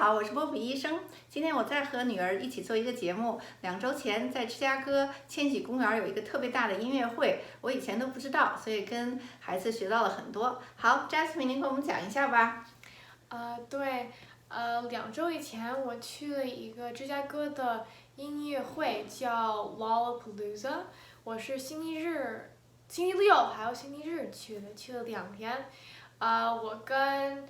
好，我是波普医生。今天我在和女儿一起做一个节目。2周前在芝加哥千禧公园有一个特别大的音乐会，我以前都不知道，所以跟孩子学到了很多。好 ，Jasmine，您给我们讲一下吧。对，2周以前我去了一个芝加哥的音乐会，叫 Lollapalooza。我是星期六还有星期日去的，去了2天。我跟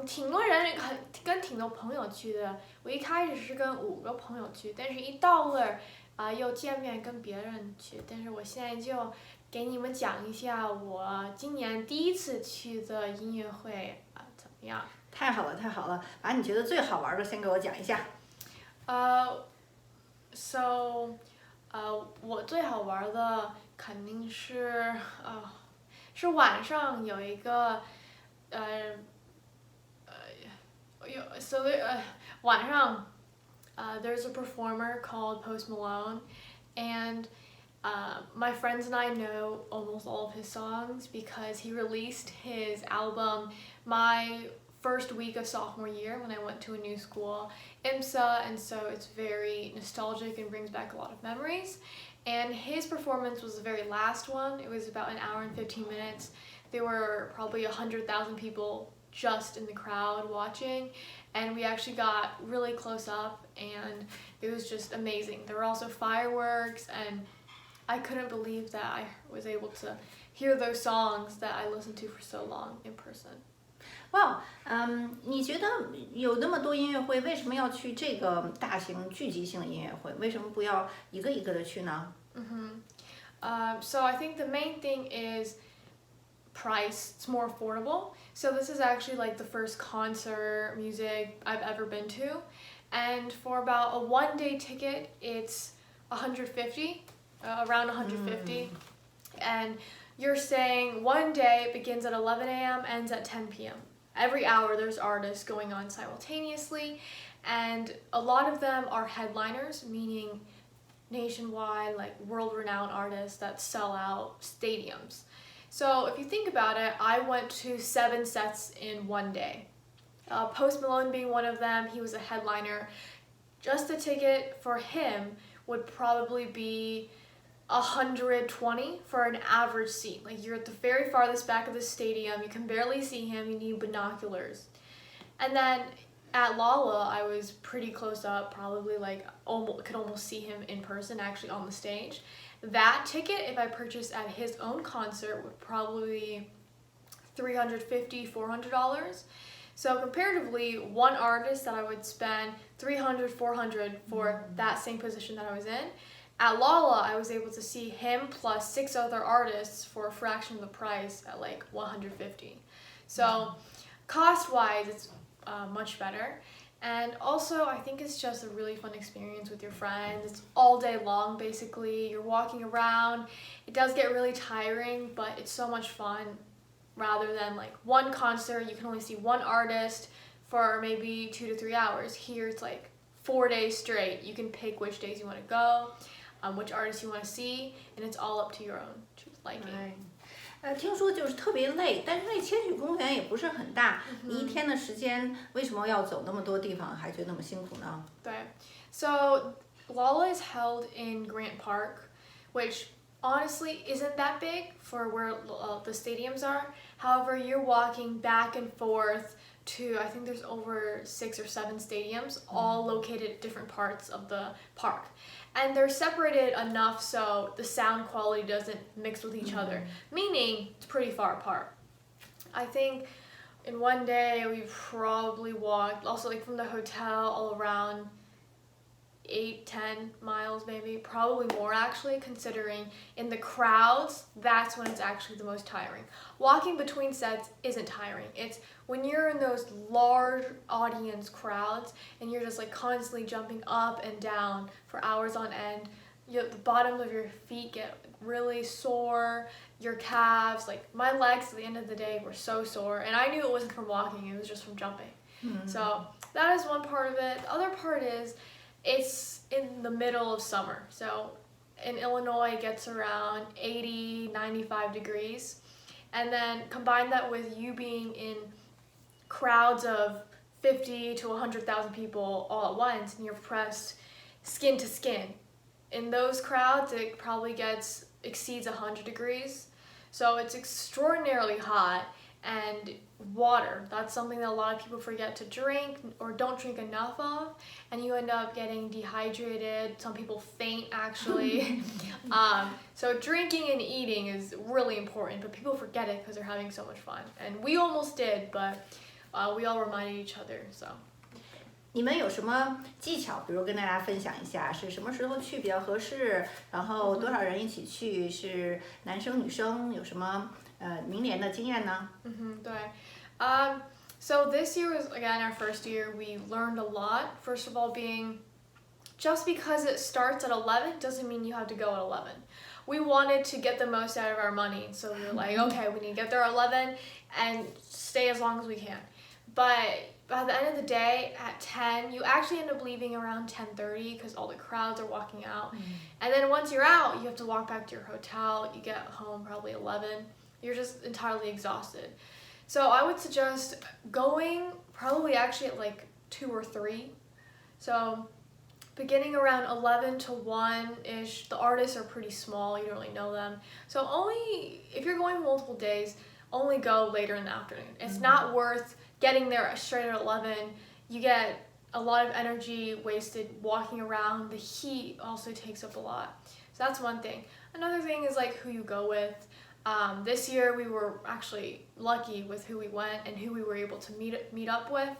挺多人跟挺多朋友去的。我一开始是跟5个朋友去，但是一到那儿又见面跟别人去。但是我现在就给你们讲一下我今年第一次去的音乐会怎么样？太好了，太好了，把你觉得最好玩的先给我讲一下。我最好玩的肯定是晚上有一个晚上there's a performer called Post Malone, and my friends and I know almost all of his songs because he released his album my first week of sophomore year when I went to a new school, IMSA, and so it's very nostalgic and brings back a lot of memories. And his performance was the very last one. It was about 1 hour and 15 minutes. There were probably 100,000 people just in the crowd watching, and we actually got really close up, and it was just amazing. There were also fireworks, and I couldn't believe that I was able to hear those songs that I listened to for so long in person. 哇，你觉得有那么多音乐会，为什么要去这个大型聚集性的音乐会？为什么不要一个一个的去呢？So I think the main thing is price. It's more affordable. So this is actually like the first concert music I've ever been to, and for about a 1-day ticket, it's 150, around 150, and you're saying 1 day begins at 11 a.m., ends at 10 p.m. Every hour there's artists going on simultaneously, and a lot of them are headliners, meaning nationwide, like world-renowned artists that sell out stadiums. So if you think about it, I went to 7 sets in 1 day. Post Malone being one of them, he was a headliner. Just a ticket for him would probably be 120 for an average seat. Like, you're at the very farthest back of the stadium, you can barely see him, you need binoculars. And then at Lolla, I was pretty close up, probably like could almost see him in person, actually on the stage. That ticket, if I purchased at his own concert, would probably be $350, $400. So comparatively, one artist that I would spend $300, $400 for that same position that I was in, at Lolla, I was able to see him plus 6 other artists for a fraction of the price at like $150. So cost-wise, it's much better. And also, I think it's just a really fun experience with your friends. It's all day long, basically. You're walking around. It does get really tiring, but it's so much fun. Rather than like one concert, you can only see one artist for maybe 2 to 3 hours. Here, it's like 4 days straight. You can pick which days you want to go, which artists you want to see, and it's all up to your own liking. 听说就是特别累，但是那千禧公园也不是很大，你一天的时间为什么要走那么多地方，还觉得那么辛苦呢？对 So Lolla is held in Grant Park, which honestly isn't that big for where the stadiums are. However, you're walking back and forth to, I think there's over 6 or 7 stadiums, all located at different parts of the park. And they're separated enough so the sound quality doesn't mix with each other, meaning it's pretty far apart. I think in 1 day we probably walked, also like from the hotel, all around 8-10 miles maybe, probably more actually, considering in the crowds, that's when it's actually the most tiring. Walking between sets isn't tiring. It's when you're in those large audience crowds and you're just like constantly jumping up and down for hours on end, the bottom of your feet get really sore, your calves, like my legs at the end of the day were so sore, and I knew it wasn't from walking, it was just from jumping. So that is one part of it. The other part is it's in the middle of summer. So in Illinois, it gets around 80, 95 degrees. And then combine that with you being in crowds of 50 to 100,000 people all at once and you're pressed skin to skin. In those crowds, it probably exceeds 100 degrees. So it's extraordinarily hot. And water, that's something that a lot of people forget to drink or don't drink enough of, and you end up getting dehydrated. Some people faint actually. So drinking and eating is really important, but people forget it because they're having so much fun. And we almost did, but we all reminded each other. So 你们有什么技巧？比如跟大家分享一下，是什么时候去比较合适？然后多少人一起去？是男生女生？有什么明年的经验呢？对。So this year was again our first year. We learned a lot. First of all, just because it starts at 11 doesn't mean you have to go at 11. We wanted to get the most out of our money, so we were like, okay, we need to get there at 11 and stay as long as we can. But by the end of the day, at 10, you actually end up leaving around 10:30 because all the crowds are walking out. And then once you're out, you have to walk back to your hotel. You get home probably 11. You're just entirely exhausted. So I would suggest going probably actually at like 2 or 3. So beginning around 11 to 1-ish, the artists are pretty small, you don't really know them. So if you're going multiple days, only go later in the afternoon. It's not worth getting there straight at 11. You get a lot of energy wasted walking around. The heat also takes up a lot. So that's one thing. Another thing is like who you go with. This year we were actually lucky with who we went and who we were able to meet up with.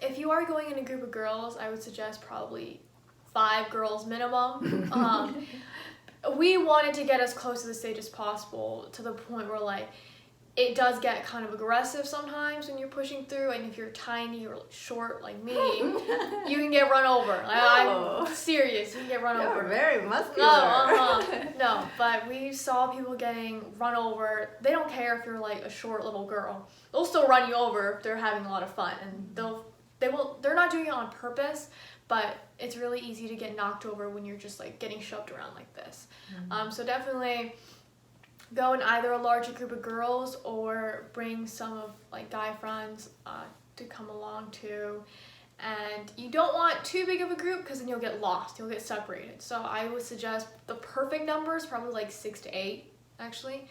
If you are going in a group of girls, I would suggest probably 5 girls minimum. We wanted to get as close to the stage as possible to the point where like it does get kind of aggressive sometimes when you're pushing through, and if you're tiny or short like me, you can get run over. Like, I'm serious, you can get run over. You're very muscular. No, but we saw people getting run over. They don't care if you're like a short little girl. They'll still run you over if they're having a lot of fun, and they're not doing it on purpose, but it's really easy to get knocked over when you're just like getting shoved around like this. So definitely go in either a larger group of girls or bring some of like guy friends to come along too. And you don't want too big of a group because then you'll get lost, you'll get separated. So I would suggest the perfect number is probably like 6 to 8 actually.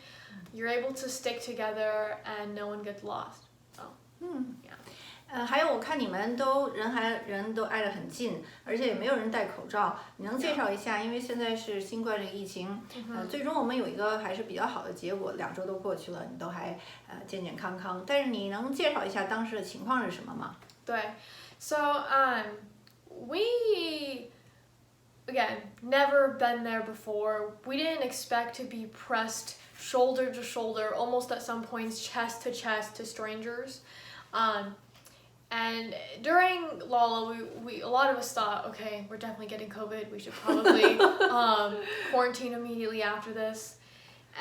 You're able to stick together and no one gets lost. So yeah. 还有我看你们人都挨得很近，而且也没有人戴口罩。你能介绍一下？因为现在是新冠这个疫情，最终我们有一个还是比较好的结果，2周都过去了，你都还健健康康。但是你能介绍一下当时的情况是什么吗？对 ，So we again never been there before. We didn't expect to be pressed shoulder to shoulder, almost at some points chest to chest to strangers. And during Lolla, a lot of us thought, okay, we're definitely getting COVID. We should probably quarantine immediately after this.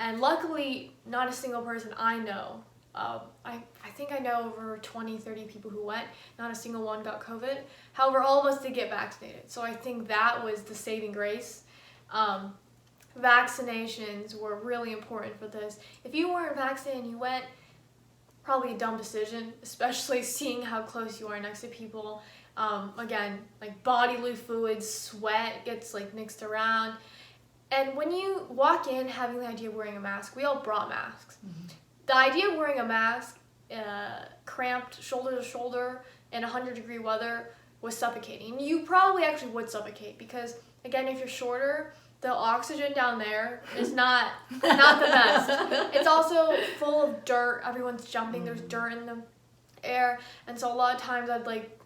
And luckily, not a single person I know. I think I know over 20, 30 people who went. Not a single one got COVID. However, all of us did get vaccinated. So I think that was the saving grace. Vaccinations were really important for this. If you weren't vaccinated and you went, probably a dumb decision, especially seeing how close you are next to people. Again, like bodily fluids, sweat gets like mixed around. And when you walk in having the idea of wearing a mask, we all brought masks. The idea of wearing a mask, cramped shoulder to shoulder in 100-degree weather was suffocating. You probably actually would suffocate because, again, if you're shorter, the oxygen down there is not the best. It's also full of dirt. Everyone's jumping. There's dirt in the air. And so a lot of times I'd like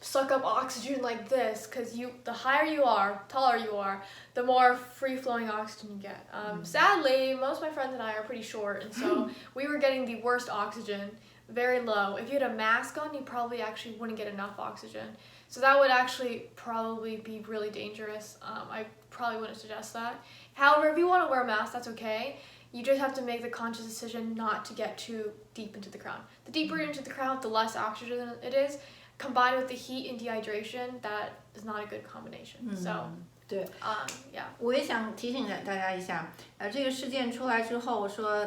suck up oxygen like this because the higher you are, taller you are, the more free-flowing oxygen you get. Sadly, most of my friends and I are pretty short, and so we were getting the worst oxygen, very low. If you had a mask on, you probably actually wouldn't get enough oxygen. So that would actually probably be really dangerous. I probably wouldn't suggest that. However, if you want to wear a mask, that's okay. You just have to make the conscious decision not to get too deep into the crowd. The deeper into the crowd, the less oxygen it is. Combined with the heat and dehydration, that is not a good combination. So, 对，yeah. 我也想提醒大家一下，这个事件出来之后，说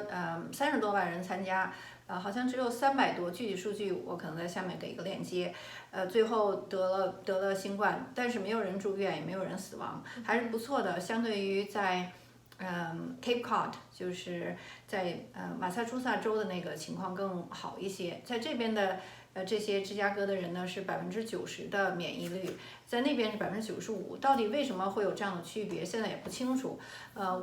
30多万人参加，好像只有300多，具体数据我可能在下面给一个链接。最后得了新冠，但是没有人住院，也没有人死亡，还是不错的。相对于在Cape Cod 就是在马萨诸塞州的那个情况更好一些，在这边的这些芝加哥的人呢是90%的免疫率，在那边是95%，到底为什么会有这样的区别，现在也不清楚。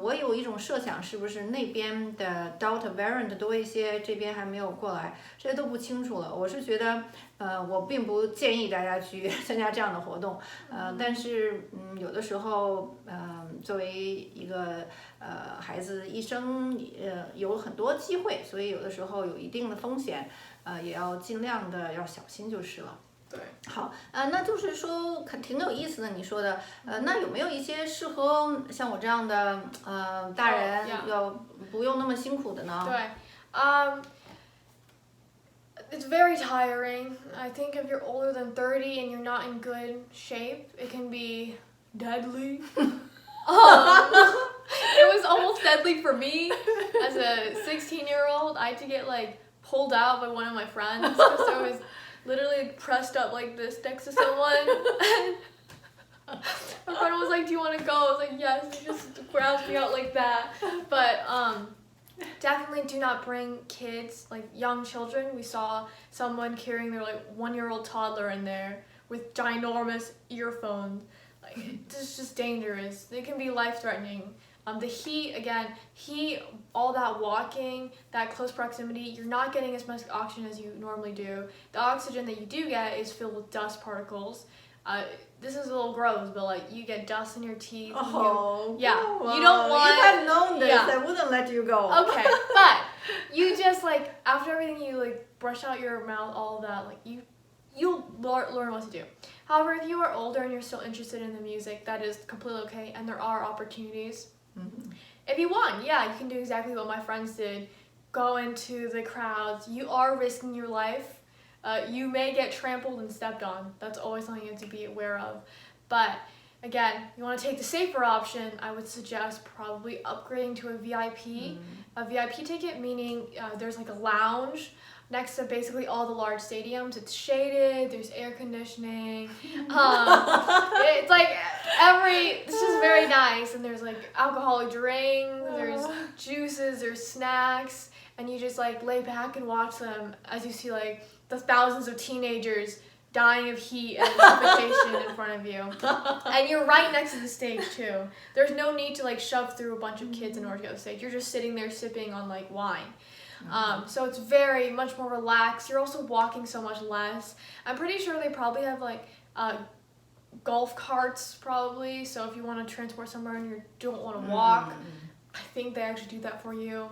我有一种设想，是不是那边的 Delta variant 多一些，这边还没有过来，这些都不清楚了。我是觉得，我并不建议大家去参加这样的活动，但是有的时候，作为一个孩子一生有很多机会，所以有的时候有一定的风险，也要尽量的要小心就是了。对，好，那就是说挺有意思的，你说的，那有没有一些适合像我这样的大人要不用那么辛苦的呢？对，it's very tiring. I think if you're older than 30 and you're not in good shape, it can be deadly. It was almost deadly for me as a 16-year-old. I had to get like pulled out by one of my friends because I was literally pressed up like this next to someone. My friend was like, "Do you want to go?" I was like, "Yes." He just grabs me out like that. But definitely do not bring kids, like young children. We saw someone carrying their like 1-year-old toddler in there with ginormous earphones. Like it's just dangerous. It can be life-threatening. The heat, again, all that walking, that close proximity, you're not getting as much oxygen as you normally do. The oxygen that you do get is filled with dust particles. This is a little gross, but like you get dust in your teeth. Oh, you don't want. If I've known this, I wouldn't let you go. Okay, but you just like after everything, you like brush out your mouth, all of that. Like you'll learn what to do. However, if you are older and you're still interested in the music, that is completely okay, and there are opportunities. Mm-hmm. If you want, you can do exactly what my friends did. Go into the crowds. You are risking your life. You may get trampled and stepped on. That's always something you have to be aware of. But again, you want to take the safer option, I would suggest probably upgrading to a VIP. A VIP ticket, meaning there's like a lounge next to basically all the large stadiums. It's shaded, there's air conditioning. It's like it's just very nice, and there's like alcoholic drinks, there's juices, there's snacks, and you just like lay back and watch them as you see like the thousands of teenagers dying of heat and suffocation in front of you. And you're right next to the stage too. There's no need to like shove through a bunch of kids in order to go to the stage. You're just sitting there sipping on like wine. So it's very much more relaxed. You're also walking so much less. I'm pretty sure they probably have like golf carts probably. So if you want to transport somewhere and you don't want to walk, I think they actually do that for you.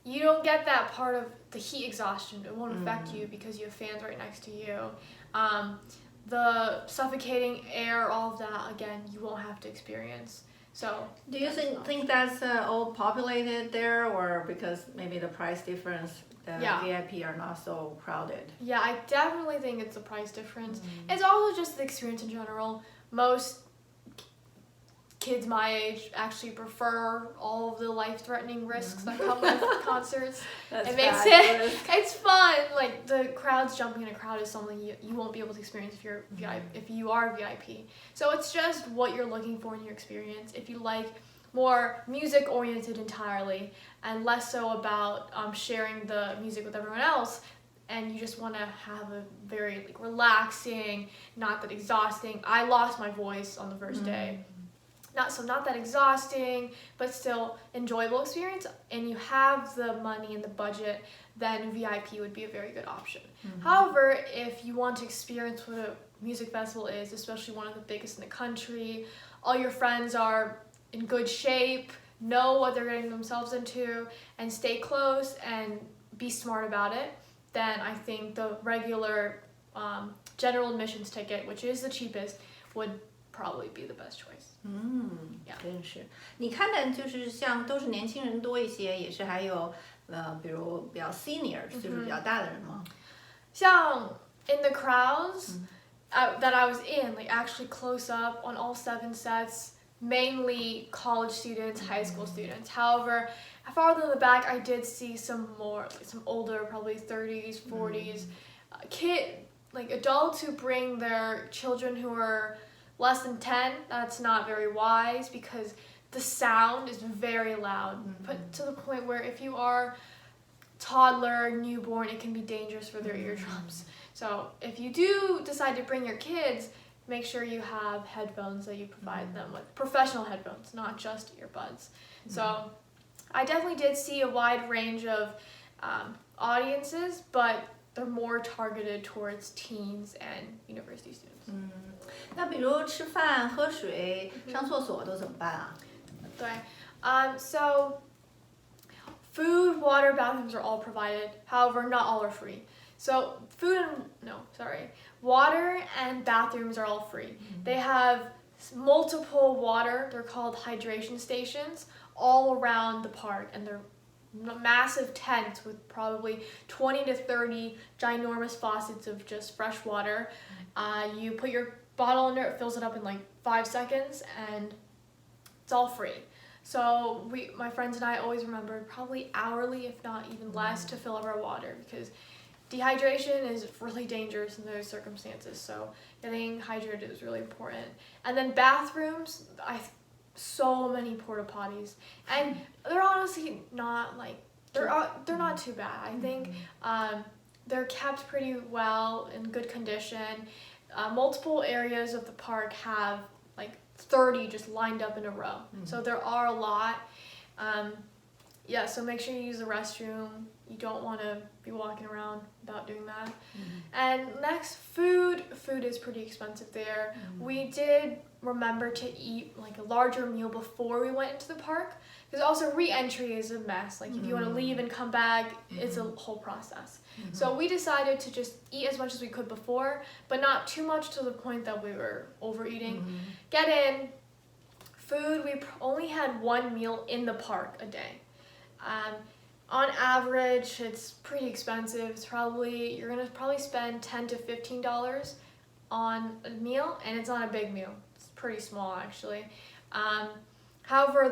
You don't get that part of the heat exhaustion. It won't affect you because you have fans right next to you. The suffocating air, all of that, again, you won't have to experience. So do you think that's all populated there, or because maybe the price difference, the VIP are not so crowded? Yeah, I definitely think it's the price difference. It's also just the experience in general. Most kids my age actually prefer all of the life-threatening risks that come with concerts. It makes it's fun. Like the crowds jumping in a crowd is something you won't be able to experience if you are VIP. So it's just what you're looking for in your experience. If you like more music-oriented entirely and less so about sharing the music with everyone else, and you just want to have a very like relaxing, not that exhausting. I lost my voice on the first day. Not that exhausting, but still enjoyable experience, and you have the money and the budget, then VIP would be a very good option. However, if you want to experience what a music festival is, especially one of the biggest in the country, all your friends are in good shape, know what they're getting themselves into, and stay close and be smart about it, then I think the regular general admissions ticket, which is the cheapest, would probably be the best choice. 真是。你看的就是像都是年轻人多一些，也是还有比如比较 senior，就是比较大的人吗？像 in the crowds that I was in, like actually close up on all 7 sets, mainly college students, high school students. However, farther in the back, I did see some older, probably 30s, 40s, adults who bring their children who are less than 10. That's not very wise because the sound is very loud, but to the point where if you are toddler, newborn, it can be dangerous for their eardrums. So if you do decide to bring your kids, make sure you have headphones that you provide them with, professional headphones, not just earbuds. So I definitely did see a wide range of audiences, but they're more targeted towards teens and university students. 那比如吃饭、喝水、上厕所都怎么办啊？对，so food, water, bathrooms are all provided. However, not all are free. So water and bathrooms are all free. They have multiple water, they're called hydration stations, all around the park, and they're massive tents with probably 20 to 30 ginormous faucets of just fresh water. You put your bottle in there, it fills it up in like 5 seconds, and it's all free. So my friends and I always remembered probably hourly, if not even less, to fill up our water because dehydration is really dangerous in those circumstances. So getting hydrated is really important. And then bathrooms, so many porta potties, and they're honestly not they're not too bad. I think they're kept pretty well in good condition. Multiple areas of the park have 30 just lined up in a row. So there are a lot. So make sure you use the restroom. You don't want to be walking around without doing that. And next, food. Food is pretty expensive there. We did remember to eat a larger meal before we went into the park because also re-entry is a mess. If you want to leave and come back, it's a whole process. So we decided to just eat as much as we could before, but not too much to the point that we were overeating. Get in. Food, we only had one meal in the park a day. On average, it's pretty expensive. You're gonna probably spend $10 to $15 on a meal, and it's not a big meal. It's pretty small actually. However,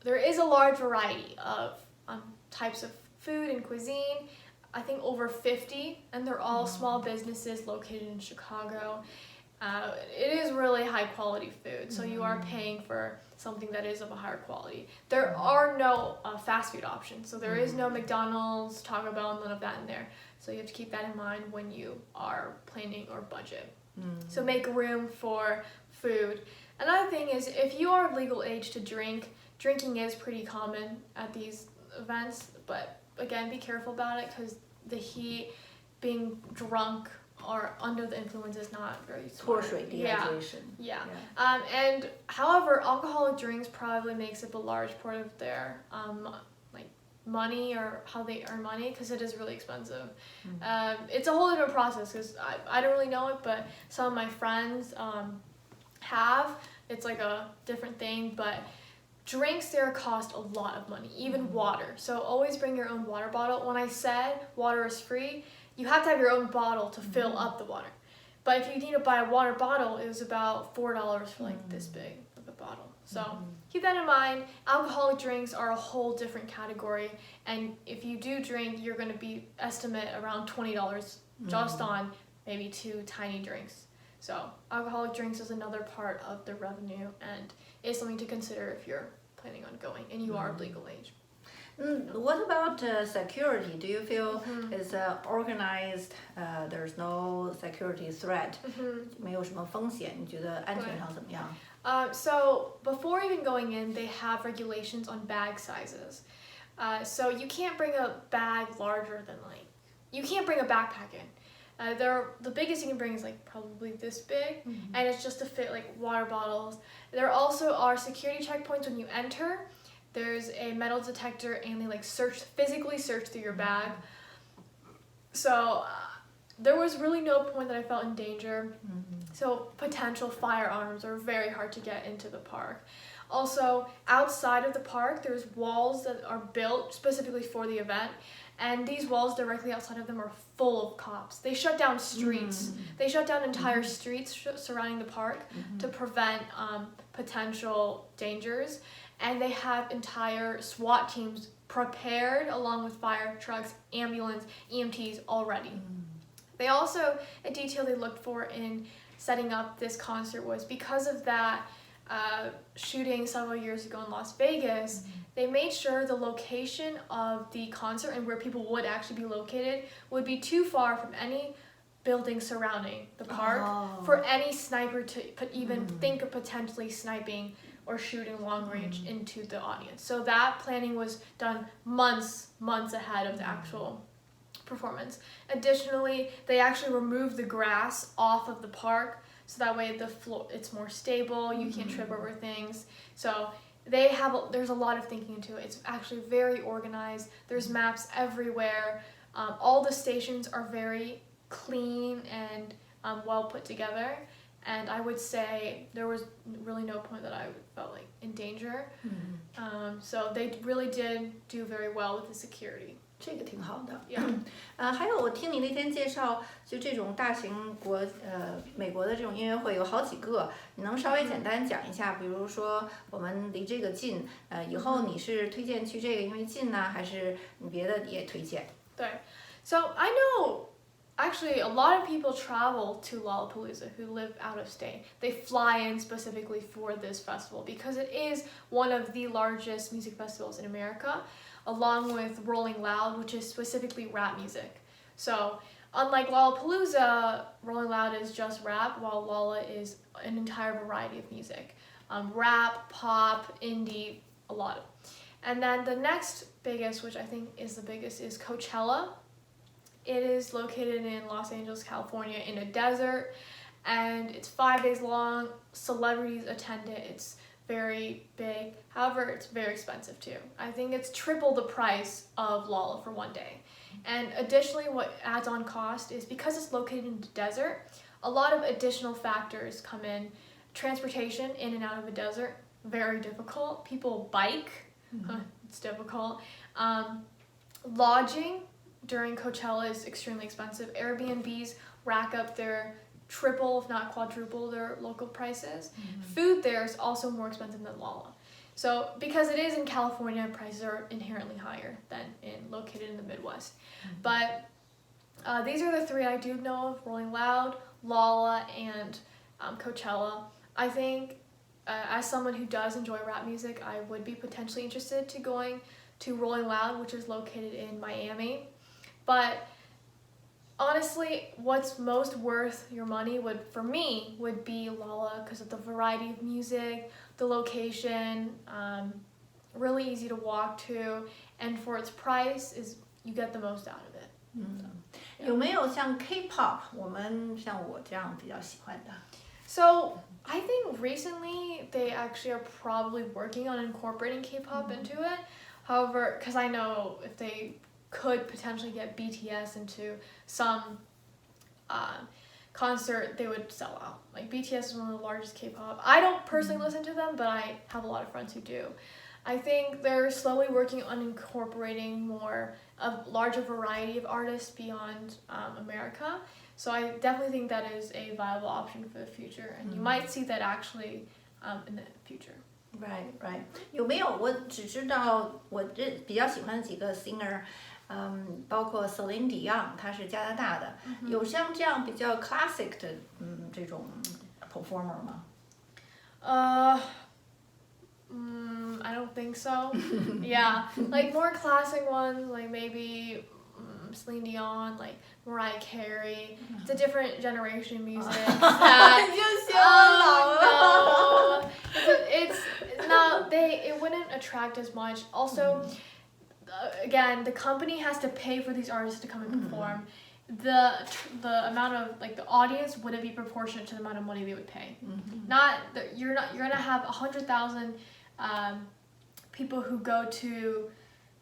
there is a large variety of types of food and cuisine. I think over 50, and they're all small businesses located in Chicago. It is really high quality food, so you are paying for something that is of a higher quality. There are no fast food options, so there is no McDonald's, Taco Bell, none of that in there. So you have to keep that in mind when you are planning or budget. So make room for food. Another thing is if you are of legal age to drink, drinking is pretty common at these events, but again, be careful about it because the heat, being drunk or under the influence is not very smart. Dehydration. Yeah. And however, alcoholic drinks probably makes up a large part of their money or how they earn money because it is really expensive. It's a whole different process because I don't really know it, but some of my friends have. It's a different thing, but drinks there cost a lot of money, even water. So always bring your own water bottle. When I said water is free, you have to have your own bottle to fill up the water. But if you need to buy a water bottle, it was about $4 for this big of a bottle. So keep that in mind. Alcoholic drinks are a whole different category, and if you do drink, you're going to be estimate around $20 just on maybe 2 tiny drinks. So alcoholic drinks is another part of the revenue and is something to consider if you're planning on going and you are of legal age. What about security? Do you feel it's organized? There's no security threat. 没有什么风险，你觉得安全上怎么样？ So before even going in, they have regulations on bag sizes. So you can't bring a bag larger than you can't bring a backpack in. The biggest you can bring is probably this big, and it's just to fit water bottles. There also are security checkpoints when you enter. There's a metal detector, and they physically search through your bag. So there was really no point that I felt in danger. So potential firearms are very hard to get into the park. Also, outside of the park, there's walls that are built specifically for the event. And these walls directly outside of them are full of cops. They shut down streets. They shut down entire streets surrounding the park to prevent potential dangers. And they have entire SWAT teams prepared along with fire trucks, ambulance, EMTs already. They also, a detail they looked for in setting up this concert was because of that shooting several years ago in Las Vegas, they made sure the location of the concert and where people would actually be located would be too far from any building surrounding the park for any sniper to even think of potentially sniping or shooting long range into the audience. So that planning was done months ahead of the actual performance. Additionally, they actually removed the grass off of the park so that way the floor, it's more stable, you can't trip over things. So there's a lot of thinking into it. It's actually very organized. There's maps everywhere. All the stations are very clean and well put together. And I would say there was really no point that I felt like in danger. So they really did do very well with the security. 这个挺好的。 Yeah. 还有我听你那天介绍，就这种大型美国的这种音乐会有好几个，你能稍微简单讲一下？比如说我们离这个近，以后你是推荐去这个因为近呢，还是你别的也推荐？对 So I know actually a lot of people travel to Lollapalooza who live out of state. They fly in specifically for this festival because it is one of the largest music festivals in America, along with Rolling Loud, which is specifically rap music. So unlike Lollapalooza, Rolling Loud is just rap, while Lolla is an entire variety of music. Rap, pop, indie, a lot. And then the next biggest, which I think is the biggest, is Coachella. It is located in Los Angeles, California, in a desert, and it's 5 days long. Celebrities attend it. It's very big. However, it's very expensive too. I think it's triple the price of Lolla for one day. And additionally, what adds on cost is because it's located in the desert, a lot of additional factors come in. Transportation in and out of a desert, very difficult. People bike, it's difficult. Lodging during Coachella is extremely expensive. Airbnbs rack up their triple, if not quadruple, their local prices. Food there is also more expensive than Lolla. So because it is in California, prices are inherently higher than located in the Midwest. But these are the three I do know of: Rolling Loud, Lolla, and Coachella. I think as someone who does enjoy rap music, I would be potentially interested to going to Rolling Loud, which is located in Miami. But honestly, what's most worth your money for me would be Lolla because of the variety of music, the location, really easy to walk to, and for its price you get the most out of it. So, 有没有像 K-pop 我们像我这样比较喜欢的？ So I think recently they actually are probably working on incorporating K-pop into it. However, because I know if they could potentially get BTS into some concert, they would sell out. Like BTS is one of the largest K-pop. I don't personally listen to them, but I have a lot of friends who do. I think they're slowly working on incorporating a larger variety of artists beyond America. So I definitely think that is a viable option for the future, and you might see that actually in the future. Right. 有没有？我只知道我比较喜欢的几个 singer， 包括 Celine Dion， 她是加拿大的，有像这样比较 classic 的这种 performer 吗？ I don't think so. Yeah, like more classic ones, like maybe Celine Dion, like Mariah Carey. It's a different generation music. It wouldn't attract as much. Also, again, the company has to pay for these artists to come and perform. The amount of the audience wouldn't be proportionate to the amount of money they would pay. You're gonna have 100,000 people who go to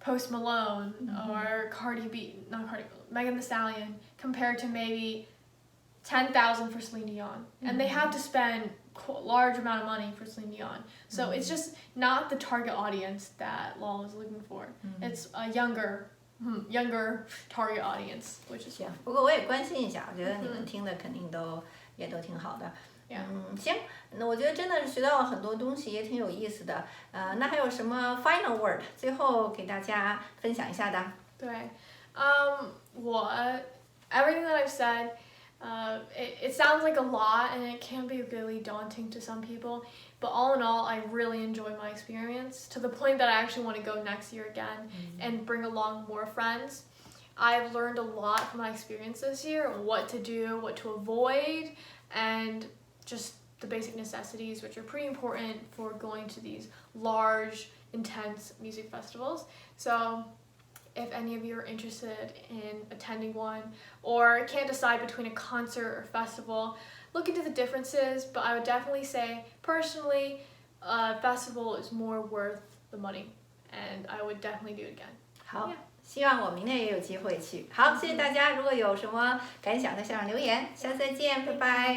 Post Malone or Megan Thee Stallion compared to maybe 10,000 for Celine Dion, and they have to spend large amount of money for Celine Dion. So it's just not the target audience that Lolla is looking for. It's a younger target audience, which is 行，不过我也关心一下，我觉得你们听的肯定也都挺好的。行，那我觉得真的是学到了很多东西，也挺有意思的。那还有什么 final word 最后给大家分享一下的？对，everything that I've said, it sounds like a lot and it can be really daunting to some people, but all in all, I really enjoyed my experience to the point that I actually want to go next year again and bring along more friends. I've learned a lot from my experience this year, what to do, what to avoid, and just the basic necessities, which are pretty important for going to these large, intense music festivals. So if any of you are interested in attending one or can't decide between a concert or festival, look into the differences, but I would definitely say, personally, a festival is more worth the money, and I would definitely do it again. 好，希望我明年也有机会去。好，谢谢大家，如果有什么感想在下面留言，下次再见，拜拜。